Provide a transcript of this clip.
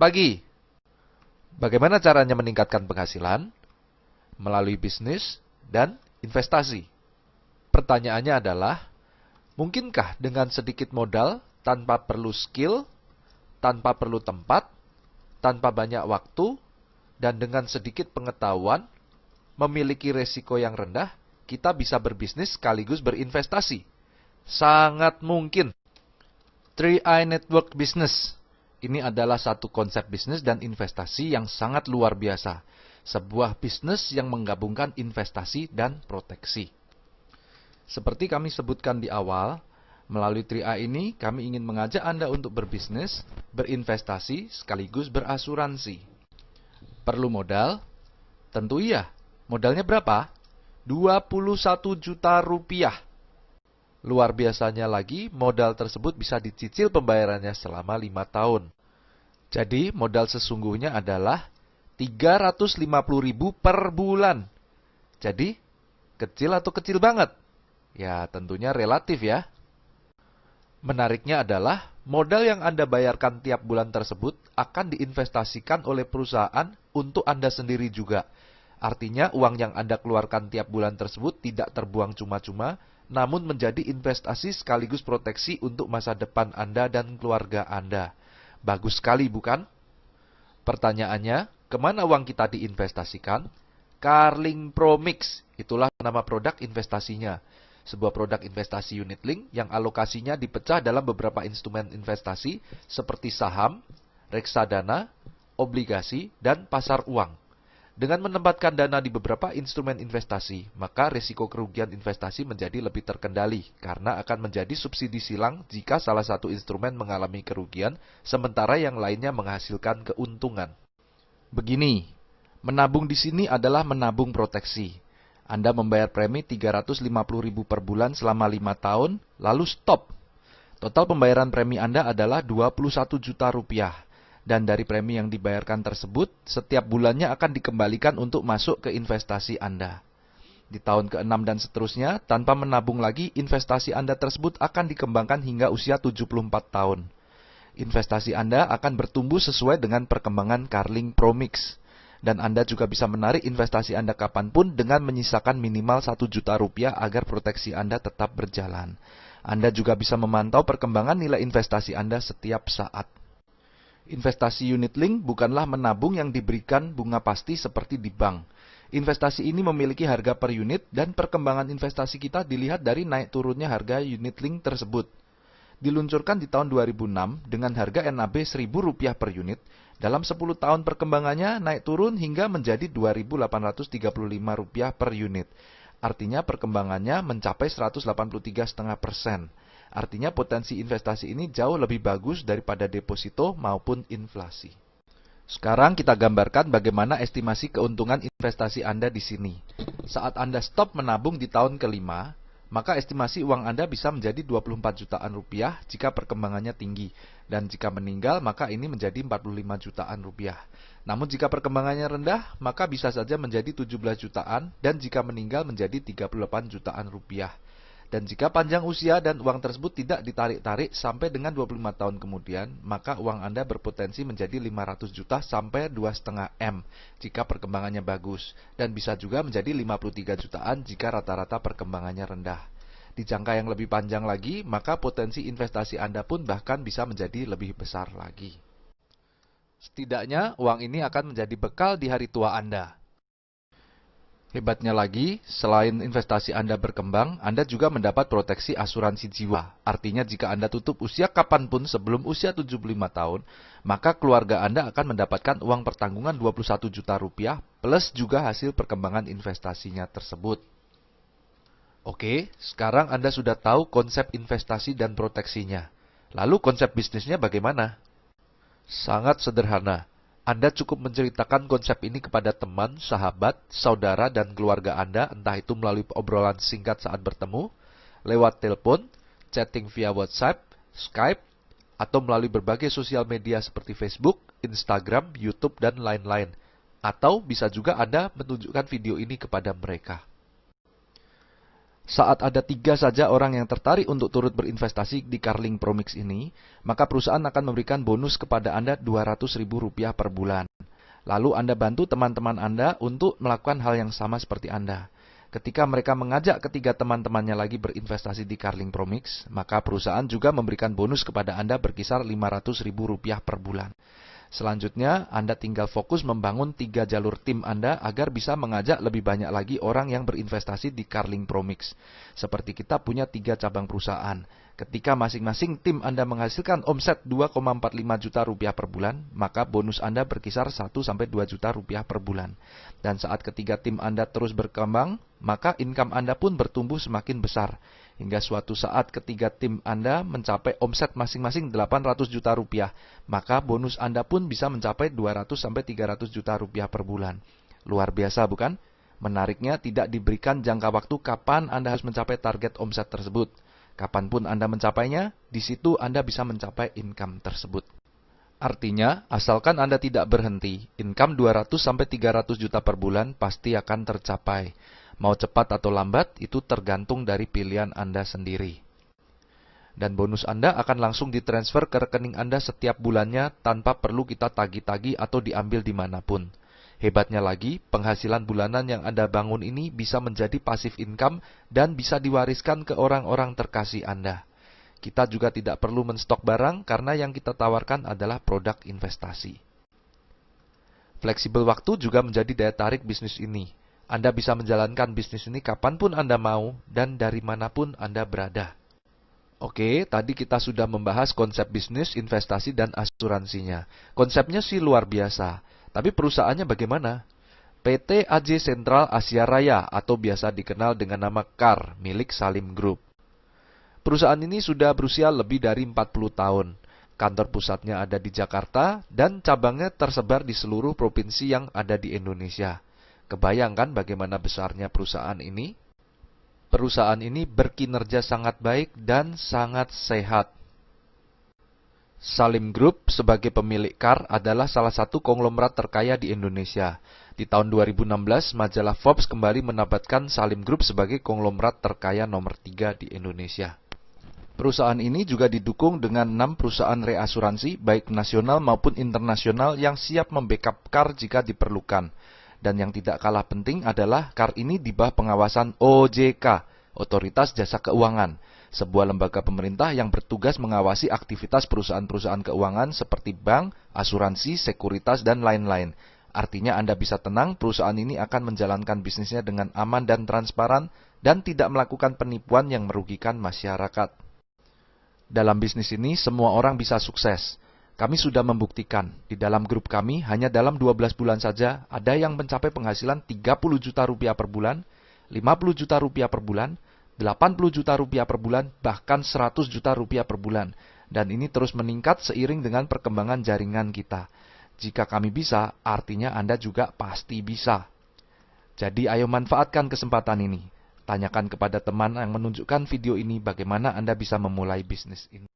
pagi. Bagaimana caranya meningkatkan penghasilan? Melalui bisnis dan investasi. Pertanyaannya adalah, mungkinkah dengan sedikit modal, tanpa perlu skill, tanpa perlu tempat, tanpa banyak waktu, dan dengan sedikit pengetahuan, memiliki resiko yang rendah, kita bisa berbisnis sekaligus berinvestasi? Sangat mungkin. 3i Network Business. Ini adalah satu konsep bisnis dan investasi yang sangat luar biasa. Sebuah bisnis yang menggabungkan investasi dan proteksi. Seperti kami sebutkan di awal, melalui 3i ini kami ingin mengajak Anda untuk berbisnis, berinvestasi, sekaligus berasuransi. Perlu modal? Tentu iya. Modalnya berapa? 21 juta rupiah. Luar biasanya lagi, modal tersebut bisa dicicil pembayarannya selama 5 tahun. Jadi, modal sesungguhnya adalah 350.000 per bulan. Jadi, kecil atau kecil banget? Ya, tentunya relatif ya. Menariknya adalah, modal yang Anda bayarkan tiap bulan tersebut akan diinvestasikan oleh perusahaan untuk Anda sendiri juga. Artinya, uang yang Anda keluarkan tiap bulan tersebut tidak terbuang cuma-cuma, namun menjadi investasi sekaligus proteksi untuk masa depan Anda dan keluarga Anda. Bagus sekali, bukan? Pertanyaannya, kemana uang kita diinvestasikan? Carling Promix, itulah nama produk investasinya. Sebuah produk investasi unit link yang alokasinya dipecah dalam beberapa instrumen investasi seperti saham, reksadana, obligasi, dan pasar uang. Dengan menempatkan dana di beberapa instrumen investasi, maka risiko kerugian investasi menjadi lebih terkendali karena akan menjadi subsidi silang jika salah satu instrumen mengalami kerugian, sementara yang lainnya menghasilkan keuntungan. Begini, menabung di sini adalah menabung proteksi. Anda membayar premi 350.000 per bulan selama 5 tahun, lalu stop. Total pembayaran premi Anda adalah 21 juta rupiah. Dan dari premi yang dibayarkan tersebut, setiap bulannya akan dikembalikan untuk masuk ke investasi Anda. Di tahun ke-6 dan seterusnya, tanpa menabung lagi, investasi Anda tersebut akan dikembangkan hingga usia 74 tahun. Investasi Anda akan bertumbuh sesuai dengan perkembangan Carling Promix. Dan Anda juga bisa menarik investasi Anda kapanpun dengan menyisakan minimal 1 juta rupiah agar proteksi Anda tetap berjalan. Anda juga bisa memantau perkembangan nilai investasi Anda setiap saat. Investasi unit link bukanlah menabung yang diberikan bunga pasti seperti di bank. Investasi ini memiliki harga per unit dan perkembangan investasi kita dilihat dari naik turunnya harga unit link tersebut. Diluncurkan di tahun 2006 dengan harga NAB Rp1.000 per unit, dalam 10 tahun perkembangannya naik turun hingga menjadi Rp2.835 per unit. Artinya perkembangannya mencapai 183,5%. Artinya potensi investasi ini jauh lebih bagus daripada deposito maupun inflasi. Sekarang kita gambarkan bagaimana estimasi keuntungan investasi Anda di sini. Saat Anda stop menabung di tahun kelima, maka estimasi uang Anda bisa menjadi 24 jutaan rupiah jika perkembangannya tinggi. Dan jika meninggal, maka ini menjadi 45 jutaan rupiah. Namun jika perkembangannya rendah, maka bisa saja menjadi 17 jutaan dan jika meninggal menjadi 38 jutaan rupiah. Dan jika panjang usia dan uang tersebut tidak ditarik-tarik sampai dengan 25 tahun kemudian, maka uang Anda berpotensi menjadi 500 juta sampai 2,5 M jika perkembangannya bagus. Dan bisa juga menjadi 53 jutaan jika rata-rata perkembangannya rendah. Di jangka yang lebih panjang lagi, maka potensi investasi Anda pun bahkan bisa menjadi lebih besar lagi. Setidaknya, uang ini akan menjadi bekal di hari tua Anda. Hebatnya lagi, selain investasi Anda berkembang, Anda juga mendapat proteksi asuransi jiwa. Artinya jika Anda tutup usia kapanpun sebelum usia 75 tahun, maka keluarga Anda akan mendapatkan uang pertanggungan 21 juta rupiah plus juga hasil perkembangan investasinya tersebut. Oke, sekarang Anda sudah tahu konsep investasi dan proteksinya. Lalu konsep bisnisnya bagaimana? Sangat sederhana. Anda cukup menceritakan konsep ini kepada teman, sahabat, saudara, dan keluarga Anda, entah itu melalui obrolan singkat saat bertemu, lewat telepon, chatting via WhatsApp, Skype, atau melalui berbagai sosial media seperti Facebook, Instagram, YouTube, dan lain-lain. Atau bisa juga Anda menunjukkan video ini kepada mereka. Saat ada 3 saja orang yang tertarik untuk turut berinvestasi di Carling Promix ini, maka perusahaan akan memberikan bonus kepada Anda Rp200.000 per bulan. Lalu Anda bantu teman-teman Anda untuk melakukan hal yang sama seperti Anda. Ketika mereka mengajak ketiga teman-temannya lagi berinvestasi di Carling Promix, maka perusahaan juga memberikan bonus kepada Anda berkisar Rp500.000 per bulan. Selanjutnya, Anda tinggal fokus membangun 3 jalur tim Anda agar bisa mengajak lebih banyak lagi orang yang berinvestasi di Carling Promix. Seperti kita punya 3 cabang perusahaan. Ketika masing-masing tim Anda menghasilkan omset Rp2,45 juta per bulan, maka bonus Anda berkisar 1-2 juta rupiah per bulan. Dan saat ketiga tim Anda terus berkembang, maka income Anda pun bertumbuh semakin besar. Hingga suatu saat ketiga tim Anda mencapai omset masing-masing Rp800 juta, maka bonus Anda pun bisa mencapai Rp200-300 juta per bulan. Luar biasa bukan? Menariknya tidak diberikan jangka waktu kapan Anda harus mencapai target omset tersebut. Kapanpun Anda mencapainya, di situ Anda bisa mencapai income tersebut. Artinya, asalkan Anda tidak berhenti, income 200-300 juta per bulan pasti akan tercapai. Mau cepat atau lambat, itu tergantung dari pilihan Anda sendiri. Dan bonus Anda akan langsung ditransfer ke rekening Anda setiap bulannya tanpa perlu kita tagih-tagih atau diambil dimanapun. Hebatnya lagi, penghasilan bulanan yang Anda bangun ini bisa menjadi passive income dan bisa diwariskan ke orang-orang terkasih Anda. Kita juga tidak perlu menstok barang karena yang kita tawarkan adalah produk investasi. Fleksibel waktu juga menjadi daya tarik bisnis ini. Anda bisa menjalankan bisnis ini kapanpun Anda mau dan dari manapun Anda berada. Oke, tadi kita sudah membahas konsep bisnis, investasi, dan asuransinya. Konsepnya sih luar biasa. Tapi perusahaannya bagaimana? PT AJ Sentral Asia Raya atau biasa dikenal dengan nama KAR milik Salim Group. Perusahaan ini sudah berusia lebih dari 40 tahun. Kantor pusatnya ada di Jakarta dan cabangnya tersebar di seluruh provinsi yang ada di Indonesia. Kebayangkan bagaimana besarnya perusahaan ini? Perusahaan ini berkinerja sangat baik dan sangat sehat. Salim Group sebagai pemilik KAR adalah salah satu konglomerat terkaya di Indonesia. Di tahun 2016, majalah Forbes kembali menempatkan Salim Group sebagai konglomerat terkaya nomor 3 di Indonesia. Perusahaan ini juga didukung dengan 6 perusahaan reasuransi, baik nasional maupun internasional yang siap membackup KAR jika diperlukan. Dan yang tidak kalah penting adalah KAR ini di bawah pengawasan OJK, Otoritas Jasa Keuangan, sebuah lembaga pemerintah yang bertugas mengawasi aktivitas perusahaan-perusahaan keuangan seperti bank, asuransi, sekuritas, dan lain-lain. Artinya Anda bisa tenang, perusahaan ini akan menjalankan bisnisnya dengan aman dan transparan dan tidak melakukan penipuan yang merugikan masyarakat. Dalam bisnis ini, semua orang bisa sukses. Kami sudah membuktikan, di dalam grup kami hanya dalam 12 bulan saja ada yang mencapai penghasilan Rp30 juta per bulan, Rp50 juta per bulan, Rp80 juta per bulan, bahkan Rp100 juta per bulan. Dan ini terus meningkat seiring dengan perkembangan jaringan kita. Jika kami bisa, artinya Anda juga pasti bisa. Jadi ayo manfaatkan kesempatan ini. Tanyakan kepada teman yang menunjukkan video ini bagaimana Anda bisa memulai bisnis ini.